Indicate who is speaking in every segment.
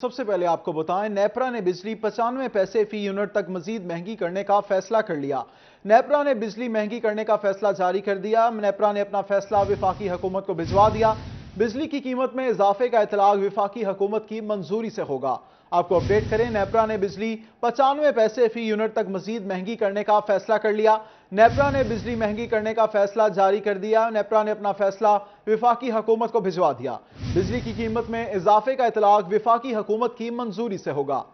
Speaker 1: सबसे पहले आपको बताएं, नेपरा ने बिजली 95 पैसे फी यूनिट तक मजीद महंगी करने का फैसला कर लिया। नेपरा ने बिजली महंगी करने का फैसला जारी कर दिया। नेपरा ने अपना फैसला वफाकी हुकूमत को भिजवा दिया। बिजली की कीमत में इजाफे का इतलाक वफाकी हुकूमत की मंजूरी से होगा। आपको अपडेट करें, नेपरा ने बिजली 95 पैसे फी यूनिट तक मजीद महंगी करने का फैसला कर लिया। नेपरा ने बिजली महंगी करने का फैसला जारी कर दिया। नेपरा ने अपना फैसला वफाकी हुकूमत को भिजवा दिया। बिजली की कीमत में इजाफे का इतलाक वफाकी हुकूमत की मंजूरी से होगा।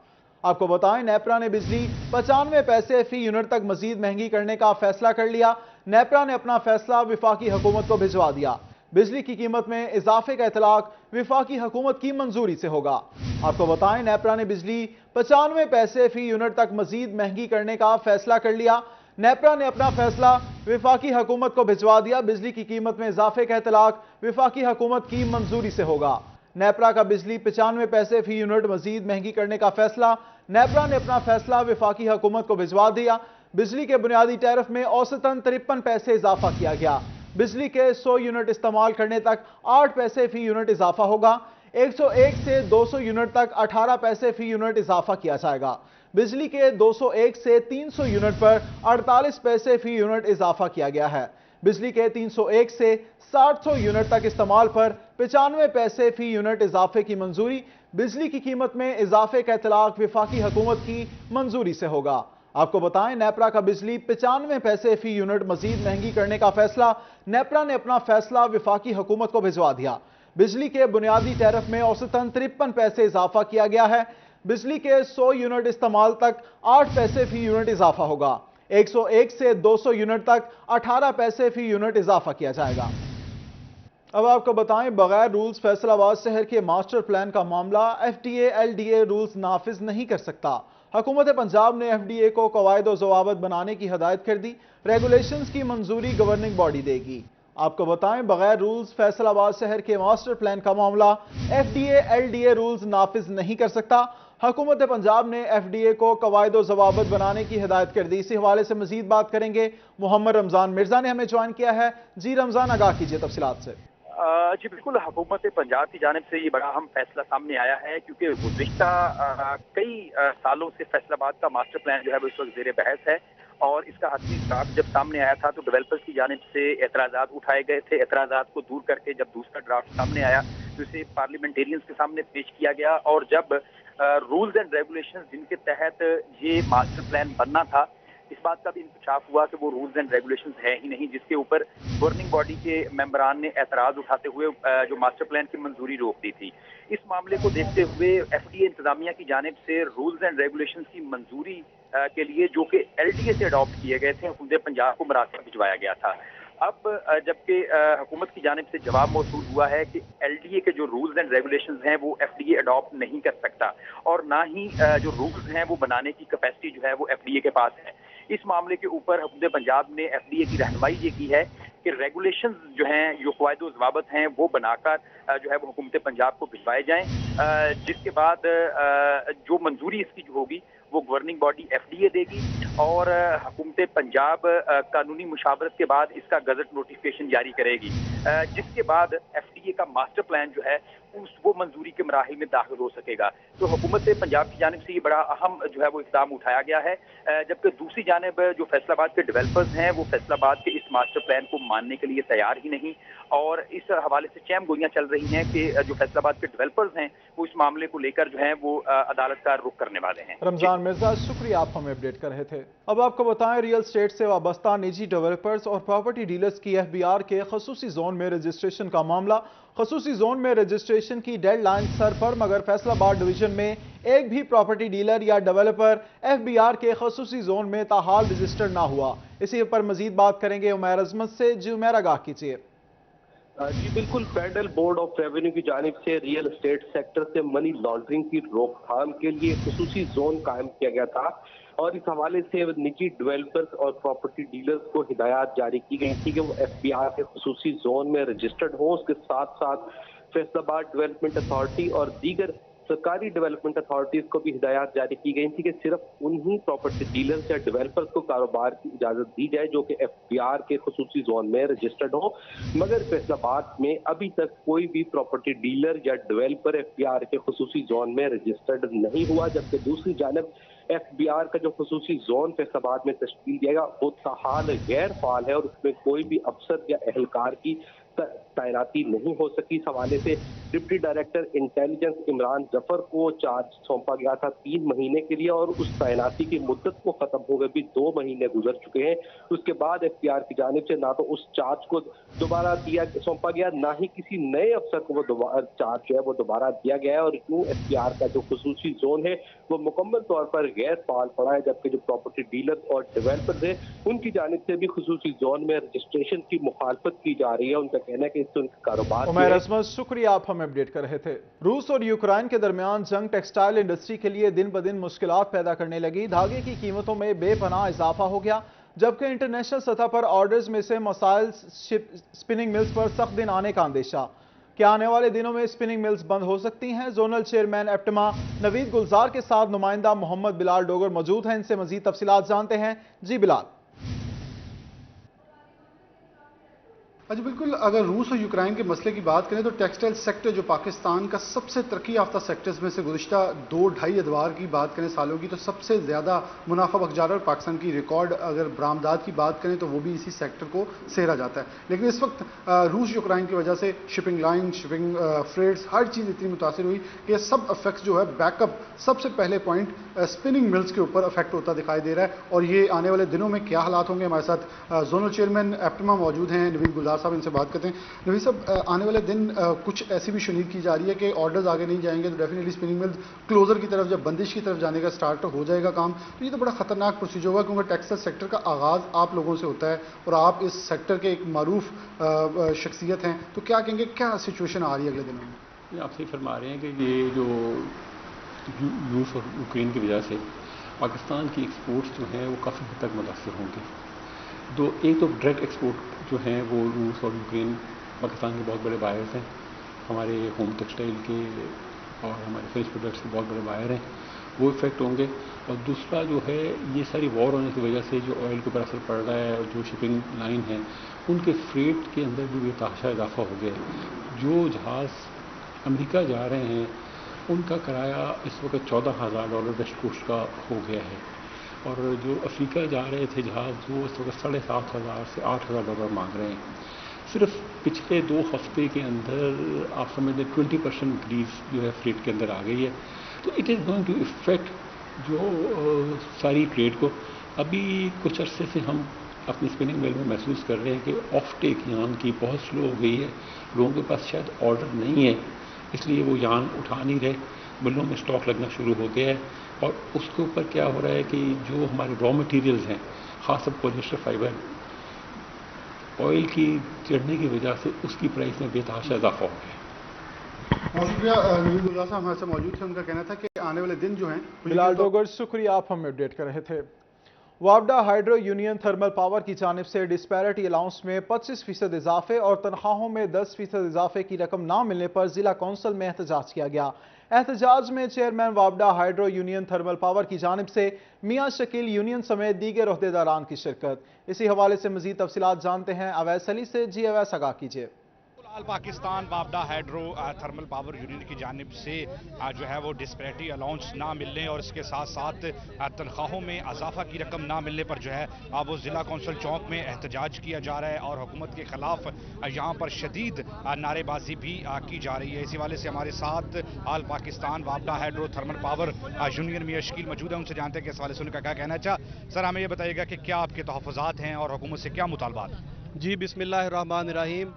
Speaker 1: आपको बताएं, नेपरा ने बिजली 95 पैसे फी यूनिट तक मजीद महंगी करने का फैसला कर लिया। नेपरा ने अपना फैसला वफाकी हुकूमत को भिजवा दिया। बिजली की कीमत में इजाफे का इतलाक वफाकी हुकूमत की मंजूरी से होगा। आपको बताएं, नेपरा ने बिजली 95 पैसे फी यूनिट तक मजीद महंगी करने का फैसला कर लिया। नेपरा ने अपना फैसला वफाकी हुकूमत को भिजवा दिया। बिजली की कीमत में इजाफे का इतलाक वफाकी हुकूमत की मंजूरी से होगा। नेपरा का बिजली 95 पैसे फी यूनिट मजीद महंगी करने का फैसला, नेपरा ने अपना फैसला वफाकी हुकूमत को भिजवा दिया। बिजली के बुनियादी टैरिफ में औसतन 53 पैसे इजाफा किया गया। बिजली के 100 यूनिट इस्तेमाल करने तक 8 पैसे फी यूनिट इजाफा होगा। 101 से 200 यूनिट तक 18 पैसे फी यूनिट इजाफा किया जाएगा। बिजली के 201 से 300 यूनिट पर 48 पैसे फी यूनिट इजाफा किया गया है। बिजली के 301 से 700 यूनिट तक इस्तेमाल पर 95 पैसे फी यूनिट इजाफे की मंजूरी। बिजली की कीमत में इजाफे का इतलाक वफाकी हुकूमत की मंजूरी से होगा। आपको बताएं, नेपरा का बिजली 95 पैसे फी यूनिट मजीद महंगी करने का फैसला, नेपरा ने अपना फैसला वफाकी हुकूमत को भिजवा दिया। बिजली के बुनियादी टैरिफ में औसतन 53 पैसे इजाफा किया गया है। बिजली के 100 यूनिट इस्तेमाल तक 8 पैसे फी यूनिट इजाफा होगा। 101 से 200 यूनिट तक 18 पैसे फी यूनिट इजाफा किया जाएगा। अब आपको बताएं, बगैर रूल्स फैसलाबाद शहर के मास्टर प्लान का मामला एफडीए एलडीए रूल्स नाफिज नहीं कर सकता। हुकूमत पंजाब ने एफडीए को कवायद और ज़वाबित बनाने की हदायत कर दी। रेगुलेशंस की मंजूरी गवर्निंग बॉडी देगी। आपको बताएं, बगैर रूल्स फैसलाबाद शहर के मास्टर प्लान का मामला एफडीए एलडीए रूल्स नाफिज नहीं कर सकता। हुकूमत पंजाब ने एफडीए को कवायद और ज़वाबित बनाने की हिदायत कर दी। इसी हवाले से मजीद बात करेंगे। मोहम्मद रमजान मिर्जा ने हमें ज्वाइन किया है। जी रमजान, आगाह कीजिए तफसीलात से।
Speaker 2: जी बिल्कुल, हुकूमत पंजाब की जानिब से ये बड़ा अहम फैसला सामने आया है, क्योंकि गुज़िश्ता कई सालों से फैसलाबाद का मास्टर प्लान जो है वो इस वक्त ज़ेर बहस है। और इसका हतमी ड्राफ्ट जब सामने आया था तो डेवलपर्स की जानिब से एतराज़ात उठाए गए थे। एतराज़ात को दूर करके जब दूसरा ड्राफ्ट सामने आया तो इसे पार्लियामेंटेरियंस के सामने पेश किया गया। और जब रूल्स एंड रेगुलेशंस जिनके तहत ये मास्टर प्लान बनना था, इस बात का भी इंकशाफ हुआ कि वो रूल्स एंड रेगुलेशंस है ही नहीं, जिसके ऊपर गवर्निंग बॉडी के मेंबरान ने एतराज उठाते हुए जो मास्टर प्लान की मंजूरी रोक दी थी। इस मामले को देखते हुए एफडीए इंतजामिया की जानिब से रूल्स एंड रेगुलेशंस की मंजूरी के लिए, जो कि एलडीए से अडॉप्ट किए गए थे, हुकूमत पंजाब को मरासला भिजवाया गया था। अब जबकि हुकूमत की जानिब से जवाब मौसूल हुआ है कि एलडीए के जो रूल्स एंड रेगुलेशंस हैं वो एफडीए अडॉप्ट नहीं कर सकता, और ना ही जो रूल्स हैं वो बनाने की कैपेसिटी जो है वो एफडीए के पास है। इस मामले के ऊपर हुकूमत पंजाब ने एफडीए की रहनुमाई ये की है कि रेगुलेशंस जो हैं, जो क़वायद व ज़वाबित हैं, वो बनाकर जो है वो हुकूमत पंजाब को भिजवाए जाएं, जिसके बाद जो मंजूरी इसकी जो होगी वो गवर्निंग बॉडी एफडीए देगी। और हुकूमत पंजाब कानूनी मुशावरत के बाद इसका गजट नोटिफिकेशन जारी करेगी, जिसके बाद एफडीए का मास्टर प्लान जो है वो मंजूरी के मराहिल में दाखिल हो सकेगा। तो हुकूमत पंजाब की जानिब से ये बड़ा अहम जो है वो इक़दाम उठाया गया है। जबकि दूसरी जानिब जो फैसलाबाद के डेवलपर्स हैं वो फैसलाबाद के इस मास्टर प्लान को मानने के लिए तैयार ही नहीं, और इस हवाले से चैम गोलियां चल रही हैं कि जो फैसलाबाद के डेवलपर्स हैं वो इस मामले को लेकर जो है वो अदालत का रुख करने वाले हैं।
Speaker 1: रमजान मिर्जा, शुक्रिया, आप हमें अपडेट कर रहे थे। अब आपको बताएं, रियल स्टेट से वाबस्ता निजी डेवलपर्स और प्रॉपर्टी डीलर्स की एफबीआर के खसूसी जोन में रजिस्ट्रेशन का मामला। खसूसी जोन में रजिस्ट्रेशन की डेडलाइन सर पर, मगर फैसलाबाद डिवीजन में एक भी प्रॉपर्टी डीलर या डेवलपर एफबीआर के खसूसी जोन में ताहाल रजिस्टर्ड ना हुआ। इसी पर मजीद बात करेंगे उमैर अजमत से। जी उमैर, आगाह कीजिए।
Speaker 3: जी बिल्कुल, फेडरल बोर्ड ऑफ रेवेन्यू की जानिब से रियल एस्टेट सेक्टर से मनी लॉन्ड्रिंग की रोकथाम के लिए खुसूसी जोन कायम किया गया था, और इस हवाले से निजी डेवलपर्स और प्रॉपर्टी डीलर्स को हिदायत जारी की गई थी कि वो एफबीआर के खुसूसी जोन में रजिस्टर्ड हो। उसके साथ साथ फैसलाबाद डेवलपमेंट अथॉरिटी और दीगर सरकारी डेवलपमेंट अथॉरिटीज को भी हिदायत जारी की गई थी कि सिर्फ उन्हीं प्रॉपर्टी डीलर्स या डेवलपर्स को कारोबार की इजाजत दी जाए जो कि FBR के खुसूसी जोन में रजिस्टर्ड हो। मगर फैसलाबाद में अभी तक कोई भी प्रॉपर्टी डीलर या डेवलपर FBR के खुसूसी जोन में रजिस्टर्ड नहीं हुआ, जबकि दूसरी जानब FBR का जो खुसूसी जोन फैसलाबाद में तश्कील दिया गया वो ताहाल गैर फाल है और उसमें कोई भी अफसर या एहलकार की तैनाती नहीं हो सकी। इस हवाले से deputy director intelligence Imran Zafar को चार्ज सौंपा गया था 3 महीने के लिए और उस तैनाती की मुद्दत को खत्म हो गए भी 2 महीने गुजर चुके हैं। उसके बाद FBR की जानिब से ना तो उस चार्ज को दोबारा सौंपा गया, ना ही किसी नए अफसर को वो चार्ज जो है वो दोबारा दिया गया है और यूं FBR का जो खुसूसी जोन है वो मुकम्मल तौर पर गैर फाल पड़ा है, जबकि जो प्रॉपर्टी डीलर और डेवलपर्स है उनकी जानिब से भी खुसूसी जोन में रजिस्ट्रेशन की मुखालफत की जा रही है। उनका कहना है कि इससे उनका कारोबार।
Speaker 1: उमैर अजमत, शुक्रिया, आप हमें अपडेट कर रहे थे। रूस और यूक्रेन के दरमियान जंग टेक्सटाइल इंडस्ट्री के लिए दिन ब दिन मुश्किलात पैदा करने लगी। धागे की कीमतों में बेपनाह इजाफा हो गया, जबकि इंटरनेशनल सतह पर ऑर्डर्स में से मसाइल स्पिनिंग मिल्स पर सख्त दिन आने का अंदेशा। क्या आने वाले दिनों में स्पिनिंग मिल्स बंद हो सकती हैं? जोनल चेयरमैन एप्टिमा नवीद गुलजार के साथ नुमाइंदा मोहम्मद बिलाल डोगर मौजूद हैं, इनसे मजीद तफसीलात जानते हैं। जी बिलाल।
Speaker 4: जी बिल्कुल, अगर रूस और यूक्रेन के मसले की बात करें तो टेक्सटाइल सेक्टर जो पाकिस्तान का सबसे तरक्की याफ्ता सेक्टर्स में से गुज़िश्ता 2-2.5 अदवार की बात करें सालों की तो सबसे ज़्यादा मुनाफा बख्श जा रहा है। और पाकिस्तान की रिकॉर्ड अगर बरामदात की बात करें तो वो भी इसी सेक्टर को सेहरा जाता है। लेकिन इस वक्त रूस यूक्रेन की वजह से शिपिंग लाइन, शिपिंग फ्रेट्स, हर चीज़ इतनी मुतासिर हुई कि सब अफेक्ट्स जो है बैकअप सबसे पहले पॉइंट स्पिनिंग मिल्स के ऊपर अफेक्ट होता दिखाई दे रहा है। और ये आने वाले दिनों में क्या हालात होंगे, हमारे साथ जोनल चेयरमैन एप्टिमा मौजूद हैं नवीद गुलजार साहब, इनसे बात करते हैं। नवीद साहब, आने वाले दिन कुछ ऐसी भी शुनीद की जा रही है कि ऑर्डर्स आगे नहीं जाएंगे तो डेफिनेटली स्पिनिंग मिल्स क्लोजर की तरफ, जब बंदिश की तरफ जाने का स्टार्ट हो जाएगा काम, तो ये तो बड़ा खतरनाक प्रोसीजर होगा क्योंकि टेक्सटाइल सेक्टर का आगाज़ आप लोगों से होता है और आप इस सेक्टर के एक मारूफ शख्सियत हैं। तो क्या कहेंगे, क्या सिचुएशन आ रही है अगले दिनों में?
Speaker 5: आप सही फरमा रहे हैं कि ये जो रूस और यूक्रेन की वजह से पाकिस्तान की एक्सपोर्ट्स जो हैं वो काफ़ी हद तक मुतासर होंगे। एक तो डायरेक्ट एक्सपोर्ट जो हैं वो रूस और यूक्रेन पाकिस्तान के बहुत बड़े बायर्स हैं, हमारे होम टेक्सटाइल के और हमारे फिनिश प्रोडक्ट्स के बहुत बड़े बायर हैं, वो इफेक्ट होंगे। और दूसरा जो है ये सारी वॉर होने की वजह से जो ऑयल के ऊपर असर पड़ रहा है और जो शिपिंग लाइन है उनके फ्रेट के अंदर भी बेतहाशा इजाफा हो गया है। जो जहाज़ अमेरिका जा रहे हैं उनका किराया इस वक्त $14,000 वेस्ट कोस्ट का हो गया है और जो अफ्रीका जा रहे थे जहाज़ वो इस वक्त $7,500 से $8,000 मांग रहे हैं। सिर्फ पिछले 2 हफ्ते के अंदर आप समझ लें 20% इंक्रीज जो है फ्रेट के अंदर आ गई है। तो it is going to effect जो सारी ट्रेड को। अभी कुछ अरसे से हम अपनी स्पिनिंग मिल में महसूस कर रहे हैं कि ऑफ टेक यान की बहुत स्लो हो गई है, लोगों के पास शायद ऑर्डर नहीं है इसलिए वो यान उठा नहीं रहे, मिलों में स्टॉक लगना शुरू हो गया है। और उसके ऊपर क्या हो रहा है कि जो हमारे रॉ मटेरियल्स हैं, खासकर पॉलिएस्टर फाइबर, ऑयल की चढ़ने की वजह से उसकी प्राइस में बेतहाशा इजाफा हो गया।
Speaker 4: बहुत शुक्रिया नवीद गुलजार साहब हमारे साथ मौजूद थे। उनका कहना था कि आने वाले दिन जो हैं
Speaker 1: बिलाल डोगर, शुक्रिया, आप हमें अपडेट कर रहे थे। वापडा हाइड्रो यूनियन थर्मल पावर की जानिब से डिस्पैरिटी अलाउंस में 25% इजाफे और तनख्वाहों में 10% इजाफे की रकम ना मिलने पर जिला कौंसिल में एहतजाज किया गया। एहतजाज में चेयरमैन वापडा हाइड्रो यूनियन थर्मल पावर की जानिब से मियां शकील यूनियन समेत दीगर ओहदेदारान की शिरकत। इसी हवाले से मजीद तफसीलात जानते हैं अवैस अली से। जी अवैस, आगाह कीजिए।
Speaker 6: पाकिस्तान वापडा हाइड्रो थर्मल पावर यूनियन की जानिब से जो है वो डिस्पैरिटी अलाउंस ना मिलने और इसके साथ साथ तनख्वाहों में इजाफा की रकम ना मिलने पर जो है वो ज़िला कौंसिल चौक में एहतजाज किया जा रहा है और हुकूमत के खिलाफ यहाँ पर शदीद नारेबाजी भी की जा रही है। इसी वाले से हमारे साथ आल पाकिस्तान वापडा हाइड्रो थर्मल पावर यूनियन में शकील मौजूद है, उनसे जानते हैं कि इस वाले से उनका क्या कहना चाह। सर, हमें ये बताइएगा कि क्या आपके तहफ़्फ़ुज़ात हैं और हुकूमत से क्या मुतालबात?
Speaker 7: जी बिस्मिल्लाहिर्रहमानिर्रहीम।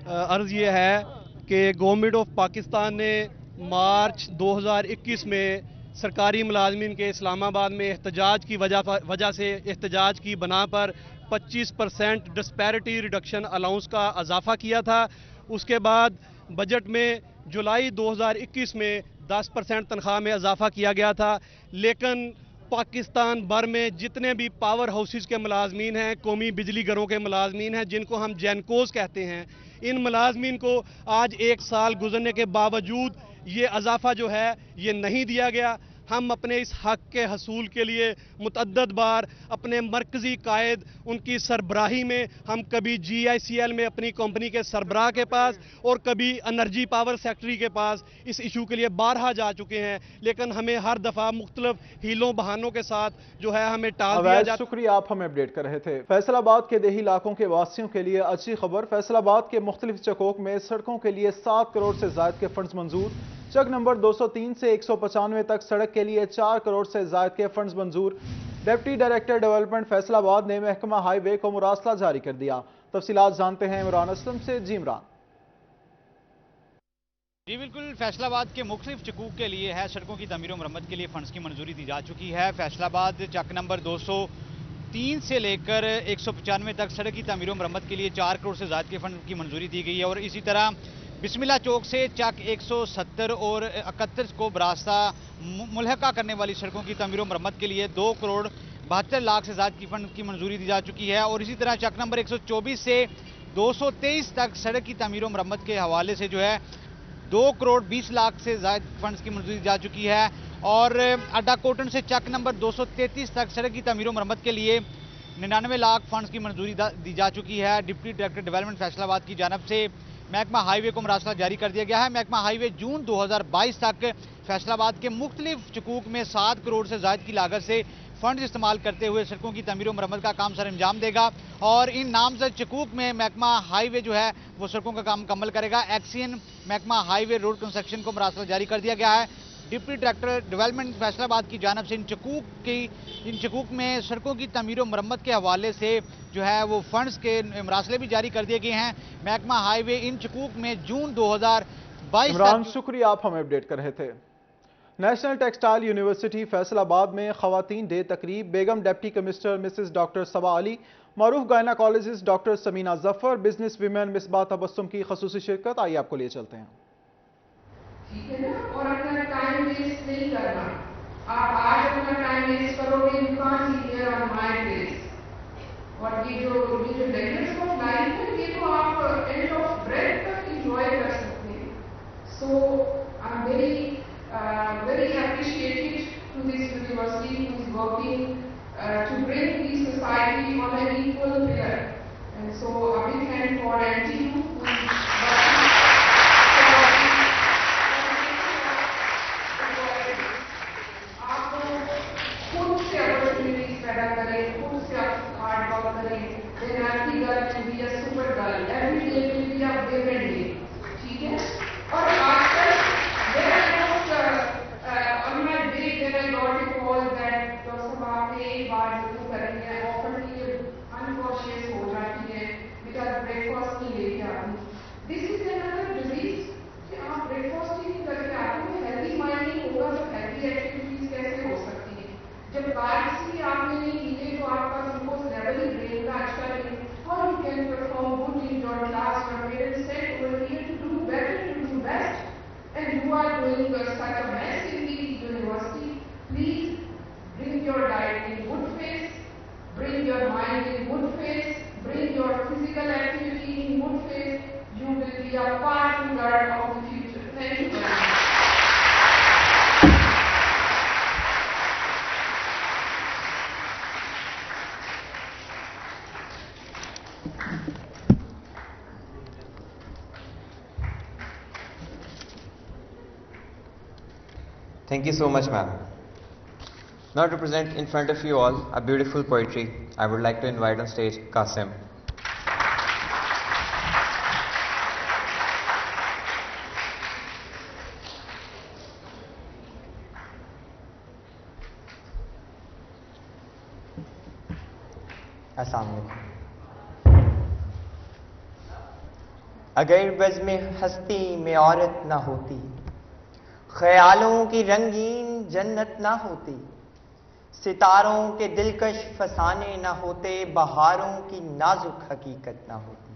Speaker 7: अर्ज़ ये है कि गवर्नमेंट ऑफ पाकिस्तान ने मार्च 2021 में सरकारी मुलाजमीन के इस्लामाबाद में एहतजाज की वजह से एहतजाज की बना पर 25% डिस्पैरिटी रिडक्शन अलाउंस का इजाफा किया था। उसके बाद बजट में जुलाई 2021 में 10% तनख्वाह में इजाफा किया गया था। लेकिन पाकिस्तान भर में जितने भी पावर हाउसेस के मुलाजमीन हैं, कौमी बिजली घरों के मुलाजमीन हैं जिनको हम जैनकोस कहते हैं, इन मुलाजमीन को आज 1 साल गुजरने के बावजूद یہ اضافہ جو ہے یہ نہیں دیا گیا۔ ہم اپنے اس حق کے حصول کے لیے متعدد بار اپنے مرکزی قائد ان کی سربراہی میں ہم کبھی GICL میں اپنی کمپنی کے سربراہ کے پاس اور کبھی انرجی پاور سیکٹری کے پاس اس ایشو کے لیے بارہا جا چکے ہیں، لیکن ہمیں ہر دفعہ مختلف ہیلوں بہانوں کے ساتھ جو ہے ہمیں ٹال دیا جاتا ہے۔
Speaker 1: شکریہ، آپ ہمیں اپڈیٹ کر رہے تھے۔ فیصل آباد کے دیہی علاقوں کے واسطیوں کے لیے اچھی خبر، فیصل آباد کے مختلف چکوک میں سڑکوں کے لیے 7 کروڑ سے زائد کے فنڈز منظور۔ چک نمبر 203 سے 195 تک سڑک کے لیے 4 کروڑ سے زائد کے فنڈز منظور۔ ڈپٹی ڈائریکٹر ڈیولپمنٹ فیصل آباد نے محکمہ ہائی وے کو مراسلہ جاری کر دیا۔ تفصیلات جانتے ہیں عمران اسلم سے۔ جی عمران۔
Speaker 8: جی بالکل، فیصل آباد کے مختلف چکوک کے لیے ہے سڑکوں کی تعمیر و مرمت کے لیے فنڈز کی منظوری دی جا چکی ہے۔ فیصل آباد چک نمبر 203 سے لے کر 195 تک سڑک کی تعمیر و مرمت کے لیے 4 کروڑ سے زائد کے فنڈ کی منظوری دی گئی ہے، اور اسی طرح بسم اللہ چوک سے چک 170 اور 31 کو براستہ ملحقہ کرنے والی سڑکوں کی تعمیر و مرمت کے لیے 2 کروڑ 72 لاکھ سے زائد کی فنڈ کی منظوری دی جا چکی ہے، اور اسی طرح چک نمبر 124 سے 223 تک سڑک کی تعمیر و مرمت کے حوالے سے جو ہے 2 کروڑ 20 لاکھ سے زائد فنڈز کی منظوری دی جا چکی ہے، اور اڈا کوٹن سے چک نمبر 233 تک سڑک کی تعمیر و مرمت کے لیے 99 لاکھ فنڈز کی منظوری دی جا چکی ہے۔ ڈپٹی ڈائریکٹر ڈیولپمنٹ فیصل آباد کی جانب سے محکمہ ہائی وے کو مراسلہ جاری کر دیا گیا ہے۔ محکمہ ہائی وے جون 2022 تک فیصل آباد کے مختلف چکوک میں 7 کروڑ سے زائد کی لاگت سے فنڈز استعمال کرتے ہوئے سڑکوں کی تعمیر و مرمت کا کام سر انجام دے گا، اور ان نامزد چکوک میں محکمہ ہائی وے جو ہے وہ سڑکوں کا کام مکمل کرے گا۔ ایکسین محکمہ ہائی وے روڈ کنسٹرکشن کو مراسلہ جاری کر دیا گیا ہے۔ ڈپٹی ڈائریکٹر ڈیولپمنٹ فیصل آباد کی جانب سے ان چکوک میں سڑکوں کی تعمیر و مرمت کے حوالے سے جو ہے وہ فنڈز کے مراسلے بھی جاری کر دیے گئے ہیں۔ محکمہ ہائی وے ان چکوک میں جون 2022
Speaker 1: عمران شکریہ، آپ ہمیں اپڈیٹ کر رہے تھے۔ نیشنل ٹیکسٹائل یونیورسٹی فیصل آباد میں خواتین ڈے تقریب، بیگم ڈپٹی کمشنر مسز ڈاکٹر صبا علی، معروف گائناکالوجسٹ ڈاکٹر سمینہ ظفر، بزنس ویمن مصباح تبسم کی خصوصی شرکت۔ آئیے آپ کو لیے چلتے ہیں۔
Speaker 9: ٹھیک ہے نا، اور اپنا ٹائم ویسٹ نہیں کرنا۔ آپ آج اپنا ٹائم ویسٹ کرو گے، you can't see here on my face. اور یہ جو لیگمنٹس آف لائف ہے، یہ تو آپ اینڈ آف بریتھ تک انجوائے کر سکتے ہیں۔ So I am very appreciated to this university who is working to bring the society on an equal pillar. And so a big hand for NTU who is working آپ خود سے opportunities پیدا کریں، خود سے ہارڈ ورک کریں، then every girl will be a super girl, every day will be a different day. ٹھیک ہے، اور آج کل on my day when I got a call that صبح میں ایک بار ضرور کریں گے، often یہ unconscious ہو جاتی ہے because breakfast نہیں لے کے آتی۔ This is another disease کہ آپ breakfast ہی نہیں کر کے آتے ہیں، healthy mind نہیں ہوگا تو healthy activities کیسے ہو سکتی ہیں؟ جب carbs ہی آپ نے نہیں کیے تو آپ کا glucose level ہی brain کا اچھا نہیں، how you can perform good in your class? Your parents said over here to do better, to do best, and you are doing such a mess in the university. Please bring your diet in good phase, bring your mind in good phase, bring your physical activity in good phase. You will be a powerful girl of the future. Thank you very much.
Speaker 10: Thank you so much, ma'am. Now to present in front of you all a beautiful poetry, I would like to invite on stage Qasim. السلام علیکم۔ اگر بزم ہستی میں عورت نہ ہوتی، خیالوں کی رنگین جنت نہ ہوتی، ستاروں کے دلکش فسانے نہ ہوتے، بہاروں کی نازک حقیقت نہ ہوتی،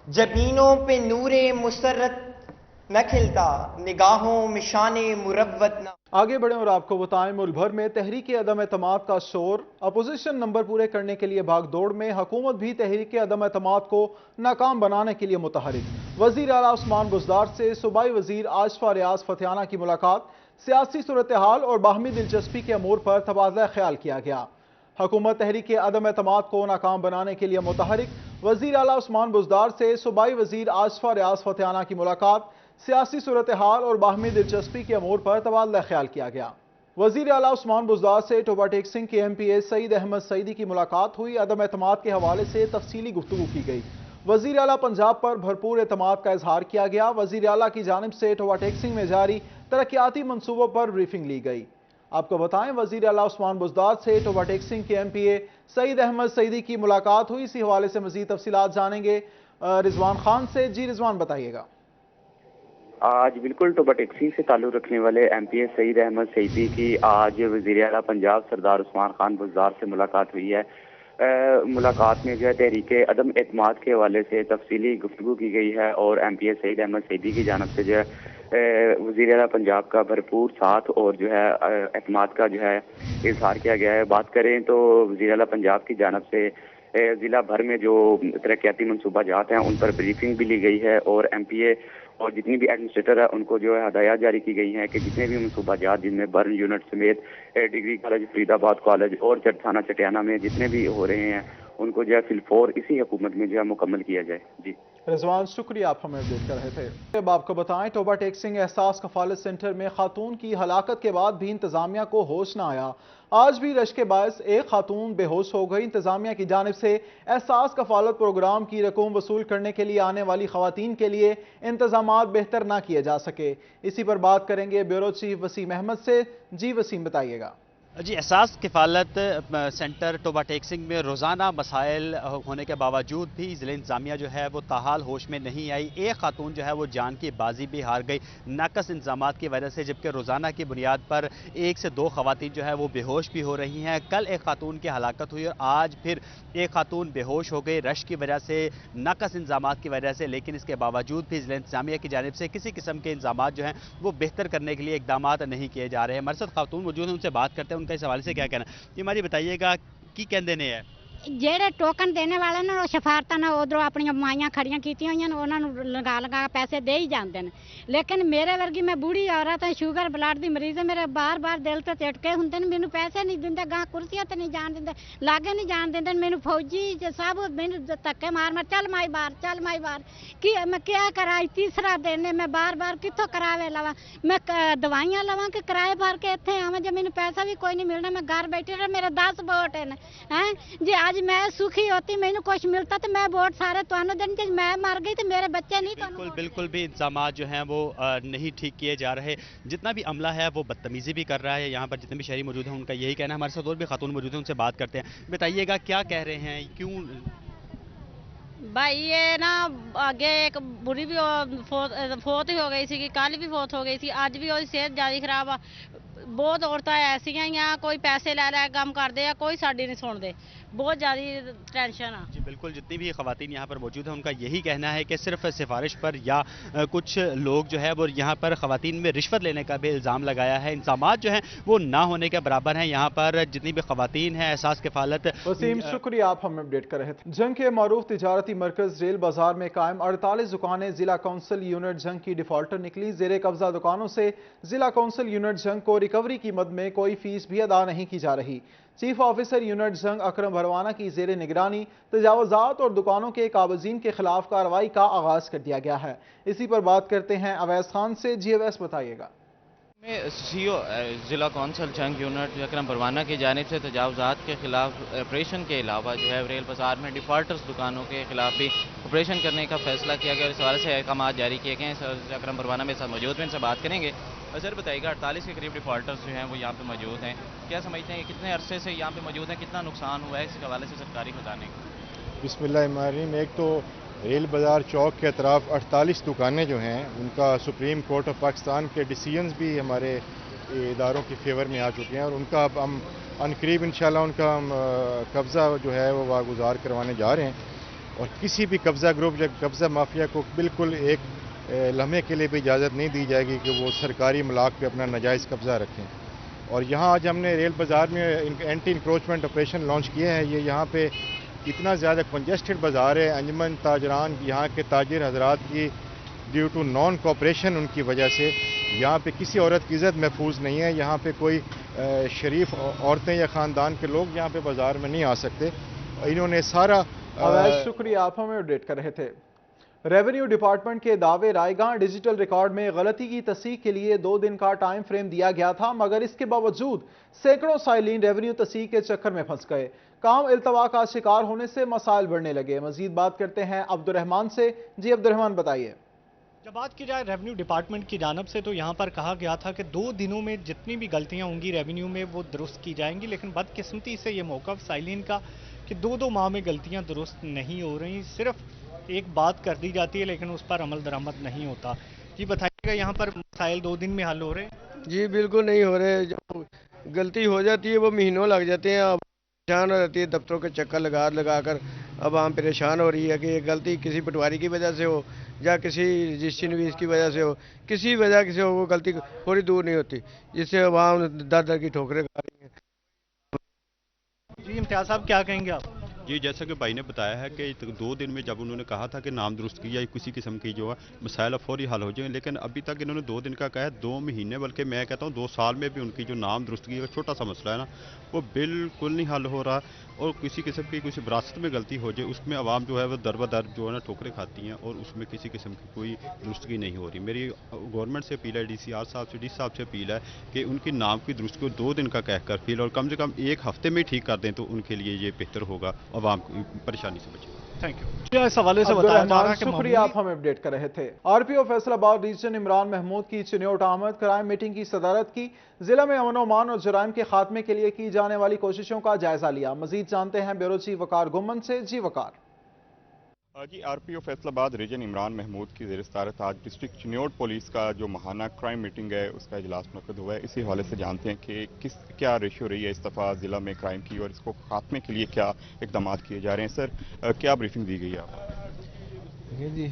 Speaker 10: جبینوں پہ نور مسرت न खिलता निगाहों में शाने मुरव्वत न।
Speaker 1: आगे बढ़ें और आपको बताएं, मुल्क भर में तहरीक अदम एतमाद का शोर। अपोजिशन नंबर पूरे करने के लिए भागदौड़ में, हुकूमत भी तहरीक अदम एतमाद को नाकाम बनाने के लिए मुतहरिक। वजीर आला उस्मान बुज़दार से सूबाई वजीर आशफा रियाज फतियाना की मुलाकात। सियासी सूरत हाल और बाहमी दिलचस्पी के अमूर पर तबादला ख्याल किया गया। हुकूमत तहरीक अदम एतमाद को नाकाम बनाने के लिए मुतहरिक। वजीर आला उस्मान बुज़दार से सूबाई वजीर आशफा रियाज फतियाना की मुलाकात। सियासी सूरत हाल और बाहमी दिलचस्पी के अमूर पर तबादला ख्याल किया गया। वजीर आला उस्मान बुज़दार से टोबा टेक्सिंग के MPA सईद अहमद सईदी की मुलाकात हुई। अदम एतमाद के हवाले से तफसीली गुफ्तगू की गई। वजीर आला पंजाब पर भरपूर एतमाद का इजहार किया गया। वजीर आला की जानिब से टोबा टेक्सिंग में जारी तरक्याती मनसूबों पर ब्रीफिंग ली गई। आपको बताएं, वजीर आला उस्मान बुज़दार से टोबा टेक्सिंग के MPA सईद अहमद सईदी की मुलाकात हुई। इसी हवाले से मजीद तफसीलात जानेंगे रिजवान खान से। जी रिजवान, बताइएगा।
Speaker 11: आज बिल्कुल टोबा टेक्सिंग से ताल्लुक़ रखने वाले MPA सईद अहमद सईदी की आज वज़ीर आला पंजाब सरदार उस्मान खान बुज़दार से मुलाकात हुई है। मुलाकात में जो है तहरीक अदम एतमाद के हवाले से तफसीली गुफ्तगू की गई है और MPA सईद अहमद सईदी की जानब से जो है वज़ीर आला पंजाब का भरपूर साथ और जो है एतमाद का जो है इजहार किया गया है। बात करें तो वज़ीर आला पंजाब की जानब से ज़िला भर में जो तरक्याती मनसूबा जात हैं उन पर ब्रीफिंग भी ली गई है और MPA और जितनी भी एडमिनिस्ट्रेटर है उनको जो है हदायत जारी की गई हैं कि जितने भी मनसूबा जात जिनमें बर्न यूनिट समेत डिग्री कॉलेज फरीदाबाद कॉलेज और थाना चटियाना में जितने भी हो रहे हैं उनको जो है फिलफोर इसी हुकूमत में जो है मुकम्मल किया जाए। जी
Speaker 1: रिजवान, शुक्रिया, आप हमें अपडेट कर रहे थे। अब आपको बताएं, टोबा टेक्सिंग एहसास कफालत सेंटर में खातून की हलाकत के बाद भी इंतजामिया को होश न आया। आज भी रश के बायस एक खातून बेहोश हो गई। इंतजामिया की जानिब से एहसास कफालत प्रोग्राम की रकम वसूल करने के लिए आने वाली खवातीन के लिए इंतजामात बेहतर ना किए जा सके। इसी पर बात करेंगे ब्यूरो चीफ वसीम अहमद से। जी वसीम, बताइएगा।
Speaker 8: जी, एहसास किफ़ालत सेंटर टोबा टेक्सिंग में रोज़ाना मसाइल होने के बावजूद भी ज़िला इंतज़ामिया जो है वो ताहाल होश में नहीं आई। एक खातून जो है वो जान की बाजी भी हार गई नाकस इंतजामात की वजह से, जबकि रोज़ाना की बुनियाद पर 1 से 2 खवातीन जो है वो बेहोश भी हो रही हैं। कल एक खातून की हलाकत हुई और आज फिर एक खातून बेहोश हो गई रश की वजह से, नाकस इंतजामात की वजह से। लेकिन इसके बावजूद भी ज़िला इंतज़ामिया की जानिब से किसी किस्म के इंतजामात जो हैं वो बेहतर करने के लिए इकदाम नहीं किए जा रहे हैं। हमारे साथ खातून मौजूद हैं, उनसे बात करते हैं उनका इस हवाले से क्या कहना। ये हमारी बताइएगा की कहते ने है
Speaker 12: ਜਿਹੜੇ ਟੋਕਨ ਦੇਣੇ ਵਾਲੇ ਨੇ ਉਹ ਸਿਫਾਰਤਾਂ ਨਾਲ ਉਧਰੋਂ ਆਪਣੀਆਂ ਮਾਈਆਂ ਖੜੀਆਂ ਕੀਤੀਆਂ ਹੋਈਆਂ ਨੇ, ਉਹਨਾਂ ਨੂੰ ਲਗਾ ਲਗਾ ਪੈਸੇ ਦੇ ਹੀ ਜਾਂਦੇ ਨੇ। ਲੇਕਿਨ ਮੇਰੇ ਵਰਗੀ ਮੈਂ ਬੁੜੀ ਔਰਤ ਹਾਂ, ਸ਼ੂਗਰ ਬਲੱਡ ਦੀ ਮਰੀਜ਼ ਹੈ, ਮੇਰੇ ਬਾਰ-ਬਾਰ ਦਿਲ ਤੇ ਝਟਕੇ ਹੁੰਦੇ ਨੇ, ਮੈਨੂੰ ਪੈਸੇ ਨਹੀਂ ਦਿੰਦੇ, ਗਾਂ ਕੁਰਸੀਆਂ ਤੇ ਨਹੀਂ ਜਾਣ ਦਿੰਦੇ, ਲਾਗੇ ਨਹੀਂ ਜਾਣ ਦਿੰਦੇ। ਮੈਨੂੰ ਫੌਜੀ ਸਭ ਮੈਨੂੰ ਧੱਕੇ ਮਾਰ ਮਾਰ ਚੱਲ ਮਾਈ ਬਾਹਰ, ਚੱਲ ਮਾਈ ਬਾਹਰ। ਕਿ ਮੈਂ ਕਿਆ ਕਰਾਂ? ਤੀਸਰਾ ਦਿਨ ਹੈ, ਮੈਂ ਬਾਰ-ਬਾਰ ਕਿੱਥੋਂ ਕਰਾਵੇ ਲਵਾਂ? ਮੈਂ ਦਵਾਈਆਂ ਲਵਾਂ ਕਿ ਕਿਰਾਏ ਭਰ ਕੇ ਇੱਥੇ ਆਵਾਂ? ਜੇ ਮੈਨੂੰ ਪੈਸਾ ਵੀ ਕੋਈ ਨਹੀਂ ਮਿਲਣਾ, ਮੈਂ ਘਰ ਬੈਠੀ ਰਹਾਂ। ਮੇਰੇ 10 ਵੋਟ ਨੇ हैं जी। आज मैं सुखी होती, मैंने कुछ मिलता तो मैं वोट सारे तुहानू देने, मैं मर गई तो मेरे बच्चे नहीं।
Speaker 8: बिल्कुल भी इंतजामात जो हैं वो नहीं ठीक किए जा रहे। जितना भी अमला है वो बदतमीजी भी कर रहा है। यहाँ पर जितने भी शहरी मौजूद हैं उनका यही कहना है। हमारे साथ और भी खातून मौजूद हैं, उनसे बात करते हैं। बताइएगा क्या कह रहे हैं, क्यों?
Speaker 12: भाई ये ना आगे एक बुरी भी फौत ही हो गई थी, कल भी फौत हो गई थी, आज भी उसकी सेहत ज़्यादा खराब आ। बहुत औरतें ऐसियां ही हैं, कोई पैसे लै लै काम करते हैं, कोई साड़ी नहीं सुनते। बहुत ज़्यादा टेंशन है।
Speaker 8: जी बिल्कुल, जितनी भी खवातीन यहाँ पर मौजूद हैं उनका यही कहना है कि सिर्फ सिफारिश पर या कुछ लोग जो है वो यहाँ पर खवातीन में रिश्वत लेने का भी इल्ज़ाम लगाया है। इंतजामात जो हैं वो ना होने के बराबर हैं। यहाँ पर जितनी भी खवातीन हैं एहसास किफ़ालत।
Speaker 1: वसीम, शुक्रिया, आप हमें अपडेट कर रहे थे। जंग के मारूफ तिजारती मरकज़ रेल बाजार में कायम 48 दुकानें जिला कौंसिल यूनिट जंग की डिफॉल्टर निकली। जेर कब्जा दुकानों से जिला कौंसिल यूनिट जंग को रिकवरी की मद में कोई फीस भी अदा नहीं की जा रही। चीफ ऑफिसर यूनिट जंग अकरम भरवाना की जेर निगरानी तजावुज़ात और दुकानों के काबजीन के खिलाफ कार्रवाई का आगाज कर दिया गया है। इसी पर बात करते हैं अवैस खान से। जी अवैस, बताइएगा।
Speaker 13: सीओ ज़िला कौंसिल जंग यूनिट अकरम भरवाना की जानिब से तजावुज़ात के खिलाफ ऑपरेशन के अलावा जो है रेल बाजार में डिफॉल्टर्स दुकानों के खिलाफ भी ऑपरेशन करने का फैसला किया गया और इस हवाले से अहकाम जारी किए गए हैं। अकरम भरवाना में साथ मौजूद हैं, इनसे बात करेंगे। सर बताइएगा, 48 के करीब डिफॉल्टर्स जो हैं वो यहाँ पे मौजूद हैं, क्या समझते हैं कितने अरसे से यहाँ पे मौजूद हैं, कितना नुकसान हुआ है, इस हवाले से सरकारी खजाने को?
Speaker 14: बिस्मिल्लाहिर्रहमानिर्रहीम। एक तो रेल बाज़ार चौक के अतराफ 48 दुकानें जो हैं उनका सुप्रीम कोर्ट ऑफ पाकिस्तान के डिसीजंस भी हमारे इदारों की फेवर में आ चुके हैं और उनका अब हम अनकरीब इंशाल्लाह उनका हम कब्ज़ा जो है वो वागुजार करवाने जा रहे हैं। और किसी भी कब्ज़ा ग्रुप या कब्ज़ा माफिया को बिल्कुल एक لمحے کے لیے بھی اجازت نہیں دی جائے گی کہ وہ سرکاری ملاک پہ اپنا ناجائز قبضہ رکھیں. اور یہاں آج ہم نے ریل بازار میں اینٹی انکروچمنٹ آپریشن لانچ کیے ہیں. یہ یہاں پہ اتنا زیادہ کنجسٹڈ بازار ہے, انجمن تاجران یہاں کے تاجر حضرات کی ڈیو ٹو نان کوپریشن ان کی وجہ سے یہاں پہ کسی عورت کی عزت محفوظ نہیں ہے. یہاں پہ کوئی شریف عورتیں یا خاندان کے لوگ یہاں پہ بازار میں نہیں آ سکتے. انہوں نے سارا
Speaker 1: شکریہ, آپ ہمیں اپڈیٹ کر رہے تھے. ریونیو ڈپارٹمنٹ کے دعوے رائے گاہ ڈیجیٹل ریکارڈ میں غلطی کی تصحیح کے لیے 2 دن کا ٹائم فریم دیا گیا تھا, مگر اس کے باوجود سینکڑوں سائلین ریونیو تصحیح کے چکر میں پھنس گئے. کام التوا کا شکار ہونے سے مسائل بڑھنے لگے. مزید بات کرتے ہیں عبد الرحمان سے. جی عبد الرحمان بتائیے.
Speaker 15: جب بات کی جائے ریونیو ڈپارٹمنٹ کی جانب سے تو یہاں پر کہا گیا تھا کہ 2 دنوں میں جتنی بھی غلطیاں ہوں گی ریونیو میں وہ درست کی جائیں گی, لیکن بدقسمتی سے یہ موقف سائلین کا کہ 2 ماہ میں غلطیاں درست نہیں ہو رہی, صرف ایک بات کر دی جاتی ہے لیکن اس پر عمل درآمد نہیں ہوتا. جی بتائیے گا یہاں پر مسائل 2 دن میں حل ہو رہے ہیں؟
Speaker 16: جی بالکل نہیں ہو رہے. جو غلطی ہو جاتی ہے وہ مہینوں لگ جاتے ہیں. پریشان ہو جاتی ہے دفتروں کے چکر لگا کر. اب عام پریشان ہو رہی ہے کہ یہ غلطی کسی پٹواری کی وجہ سے ہو یا کسی رجسٹری نویس کی وجہ سے ہو, کسی وجہ سے ہو, وہ غلطی تھوڑی دور نہیں ہوتی جس سے عوام در کی ٹھوکریں کھا رہی ہیں.
Speaker 15: جی امتیاز صاحب کیا کہیں گے آپ؟
Speaker 17: جی جیسا کہ بھائی نے بتایا ہے کہ 2 دن میں جب انہوں نے کہا تھا کہ نام درست کی یا کسی قسم کی جو ہے مسائل فوری حل ہو جائیں, لیکن ابھی تک انہوں نے 2 دن کا کہا ہے. 2 مہینے بلکہ میں کہتا ہوں 2 سال میں بھی ان کی جو نام درست کی چھوٹا سا مسئلہ ہے نا وہ بالکل نہیں حل ہو رہا. اور کسی قسم کی کسی وراثت میں غلطی ہو جائے اس میں عوام جو ہے وہ در بدر جو ہے نا ٹھوکریں کھاتی ہیں اور اس میں کسی قسم کی کوئی درستگی نہیں ہو رہی. میری گورنمنٹ سے اپیل ہے, ڈی سی آر صاحب سے, ڈی صاحب سے اپیل ہے کہ ان کی نام کی درستگی کو 2 دن کا کہہ کر فیل اور کم سے کم 1 ہفتے میں ٹھیک کر دیں تو ان کے لیے یہ بہتر ہوگا, عوام کی پریشانی سے بچے.
Speaker 15: Thank you. اس حوالے سے بتایا جا رہا ہے کہ
Speaker 1: شکریہ, آپ ہمیں اپڈیٹ کر رہے تھے. آر پی او فیصل آباد ریجن عمران محمود کی چنیوٹ آمد. کرائم میٹنگ کی صدارت کی. ضلع میں امن و امان اور جرائم کے خاتمے کے لیے کی جانے والی کوششوں کا جائزہ لیا. مزید جانتے ہیں بیورو چیف وقار گمن سے. جی وقار.
Speaker 18: جی آر پی او فیصل آباد ریجن عمران محمود کی زیر صدارت آج ڈسٹرکٹ چنیوٹ پولیس کا جو ماہانہ کرائم میٹنگ ہے اس کا اجلاس منعقد ہوا ہے. اسی حوالے سے جانتے ہیں کہ کیا ریشیو رہی ہے اس دفعہ ضلع میں کرائم کی اور اس کو خاتمے کے لیے کیا اقدامات کیے جا رہے ہیں. سر کیا بریفنگ دی گئی ہے آپ؟
Speaker 19: جی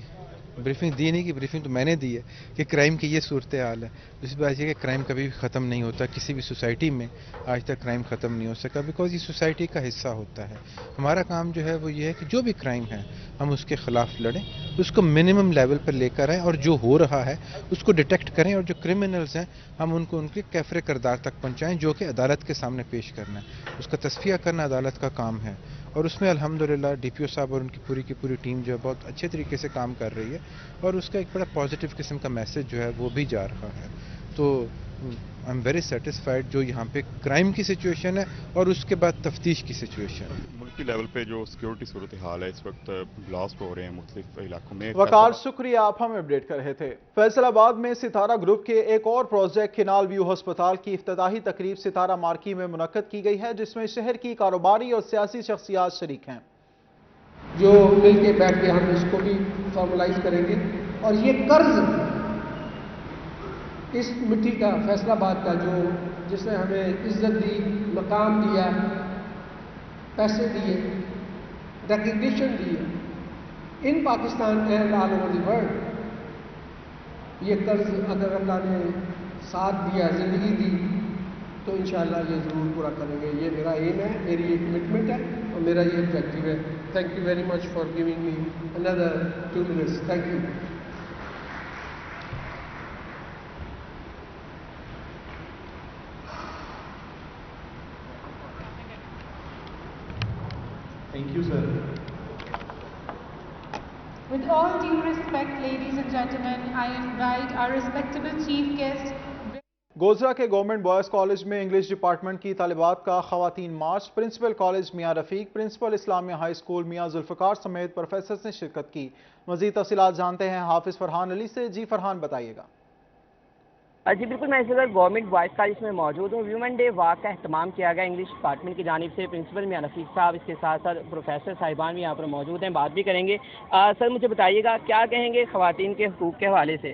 Speaker 19: بریفنگ دی نہیں, کی بریفنگ تو میں نے دی ہے کہ کرائم کی یہ صورتحال ہے. دوسری بات یہ کہ کرائم کبھی بھی ختم نہیں ہوتا, کسی بھی سوسائٹی میں آج تک کرائم ختم نہیں ہو سکا بیکاز یہ سوسائٹی کا حصہ ہوتا ہے. ہمارا کام جو ہے وہ یہ ہے کہ جو بھی کرائم ہے ہم اس کے خلاف لڑیں, اس کو منیمم لیول پر لے کر آئیں اور جو ہو رہا ہے اس کو ڈیٹیکٹ کریں اور جو کرمنلز ہیں ہم ان کو ان کے کیفر کردار تک پہنچائیں جو کہ عدالت کے سامنے پیش کرنا ہے. اس کا تصفیہ کرنا عدالت کا کام ہے اور اس میں الحمدللہ ڈی پی او صاحب اور ان کی پوری ٹیم جو ہے بہت اچھے طریقے سے کام کر رہی ہے اور اس کا ایک بڑا پازیٹیو قسم کا میسج جو ہے وہ بھی جا رہا ہے. تو آئی ایم ویری سیٹسفائیڈ جو یہاں پہ کرائم کی سچویشن ہے اور اس کے بعد تفتیش کی سچویشن ہے.
Speaker 18: ملکی لیول پہ جو سیکیورٹی صورتحال ہے اس وقت بلاسٹ ہو رہے ہیں مختلف علاقوں میں.
Speaker 1: وقار شکریہ, آپ ہمیں اپڈیٹ کر رہے تھے. فیصل آباد میں ستارہ گروپ کے ایک اور پروجیکٹ کنال ویو ہسپتال کی افتتاحی تقریب ستارہ مارکی میں منعقد کی گئی ہے جس میں شہر کی کاروباری اور سیاسی شخصیات شریک ہیں.
Speaker 20: جو مل کے بیٹھ کے ہم اس کو بھی فارملائز کریں گے اور یہ قرض اس مٹی کا فیصل آباد کا جو جس نے ہمیں عزت دی, مقام دیا, پیسے دیے, recognition the in Pakistan and all over the world, یہ قرض اگر اللہ نے ساتھ دیا, زندگی دی تو انشاءاللہ یہ ضرور پورا کریں گے. یہ میرا ایم ہے, میری یہ کمٹمنٹ ہے اور میرا یہ آبجیکٹیو ہے. Thank you very much for giving me another 2 minutes. Thank you.
Speaker 21: Thank you, sir.
Speaker 9: With all due respect, ladies and gentlemen, I invite our respectable chief guest.
Speaker 1: Gojra کے گورنمنٹ بوائز کالج میں English department کی طالبات کا خواتین March. Principal college میاں رفیق, principal اسلامیہ high school میاں ذوالفقار سمیت professors نے شرکت کی. مزید تفصیلات جانتے ہیں حافظ فرحان علی سے. جی فرحان بتائیے گا.
Speaker 22: جی بالکل, میں اس وقت گورنمنٹ بوائز کالج میں موجود ہوں. ویومن ڈے واک کا اہتمام کیا گیا انگلش ڈپارٹمنٹ کی جانب سے. پرنسپل میاں رفیق صاحب, اس کے ساتھ ساتھ پروفیسر صاحبان بھی یہاں پر موجود ہیں, بات بھی کریں گے. سر مجھے بتائیے گا کیا کہیں گے خواتین کے حقوق کے حوالے سے؟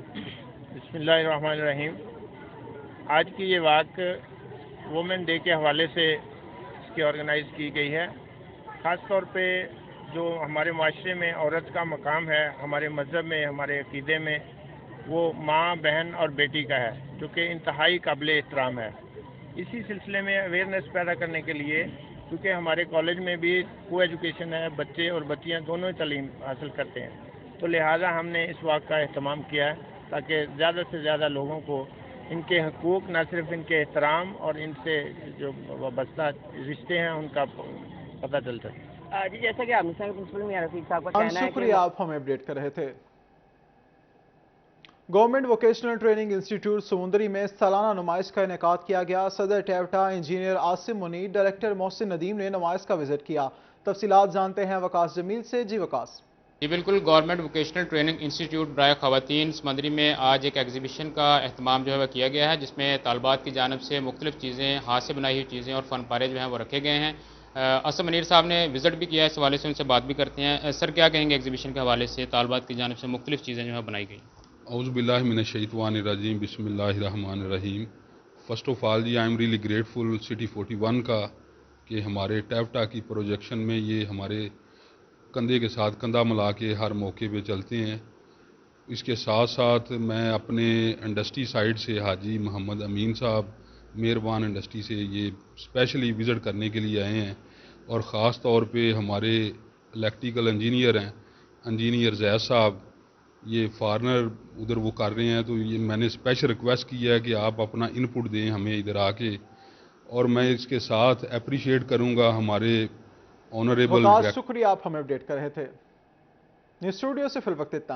Speaker 23: بسم اللہ الرحمن الرحیم. آج کی یہ واک وومن ڈے کے حوالے سے اس کی آرگنائز کی گئی ہے. خاص طور پہ जो हमारे माशरे में औरत का मकाम है, हमारे मज़हब में, हमारे अकीदे में, वो माँ, बहन और बेटी का है, जो कि इंतहाई काबिल एहतराम है। इसी सिलसिले में अवेयरनेस पैदा करने के लिए, क्योंकि हमारे कॉलेज में भी को एजुकेशन है, बच्चे और बच्चियाँ दोनों तालीम हासिल करते हैं, तो लिहाजा हमने इस वाक़ का अहतमाम किया है ताकि ज़्यादा से ज़्यादा लोगों को इनके हकूक़, न सिर्फ इनके एहतराम और इनसे जो वाबस्ता रिश्ते हैं उनका पता चल सके।
Speaker 22: जी, जैसा कि आपने प्रिंसिपल मियां रफीक साहब का कहना है,
Speaker 1: शुक्रिया, आप हमें अपडेट कर रहे थे। गवर्नमेंट वोकेशनल ट्रेनिंग इंस्टीट्यूट समुंदरी में सालाना नुमाइश का इनेकाद किया गया। सदर टेवटा इंजीनियर आसिम मुनीर, डायरेक्टर मोहसिन नदीम ने नुमाइश का विजिट किया। तफसीलात जानते हैं वकास जमील से। जी वकास।
Speaker 2: जी बिल्कुल, गवर्नमेंट वोकेशनल ट्रेनिंग इंस्टीट्यूट बराए ख़वातीन समंदरी में आज एक एग्जीबिशन का अहतमाम जो है वह किया गया है, जिसमें तालबात की जानब से मुख्तलिफ चीज़ें, हाथ से बनाई हुई चीज़ें और फ़न पारे जो हैं वो रखे गए हैं। आसिम मुनीर साहब ने विज़िट भी किया है, इस हवाले से उनसे बात भी करते हैं। सर, क्या कहेंगे एग्जीबिशन के हवाले से, तालबात की जानब से मुख्तलिफ चीज़ें जो है बनाई गई?
Speaker 3: औज़ु बिल्लाहि मिनश्शैतानिर्रजीम, बिस्मिल्लाहिर्रहमानिर्रहीम। फर्स्ट ऑफ ऑल जी, I am really grateful city 41 का कि हमारे टेवटा की प्रोजेक्शन में ये हमारे कंधे के साथ कंधा मिला के हर मौके पे चलते हैं। इसके साथ साथ मैं अपने इंडस्ट्री साइड से हाजी मोहम्मद अमीन साहब मेहरबान इंडस्ट्री से ये स्पेशली विज़िट करने के लिए आए हैं, और ख़ास तौर पे हमारे इलेक्ट्रिकल इंजीनियर हैं, इंजीनियर जैद साहब, ये फॉरनर उधर वो कर रहे हैं, तो ये मैंने स्पेशल रिक्वेस्ट किया है कि आप अपना इनपुट दें हमें इधर आके। और मैं इसके साथ अप्रिशिएट करूंगा हमारे ऑनरेबल।
Speaker 1: शुक्रिया, आप हमें अपडेट कर रहे थे। न्यूज़ स्टूडियो से फिल वक्त इतना।